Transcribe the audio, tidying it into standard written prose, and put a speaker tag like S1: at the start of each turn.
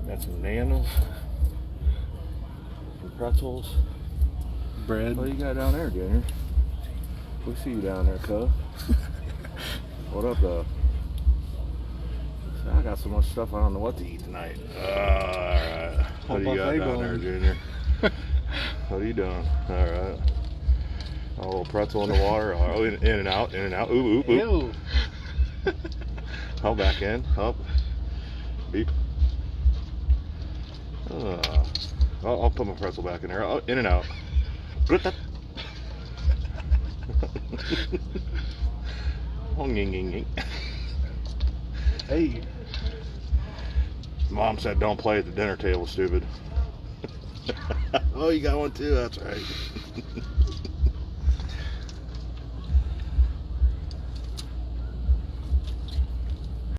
S1: Got some bananas, some pretzels,
S2: bread.
S1: What do you got down there, Junior? We see you down there, cuz. What up, though? I got so much stuff I don't know what to eat tonight. Alright. What do you got down there, Junior? What are you doing? Alright. A little pretzel in the water. Oh, in and out, in and out. Ooh, ooh, ooh. Oh, back in. Up. Beep. I'll put my pretzel back in there. Oh, in and out. Oh, nging, nging, nging.
S2: Hey.
S1: Mom said don't play at the dinner table, stupid. Oh, you got one too? That's right.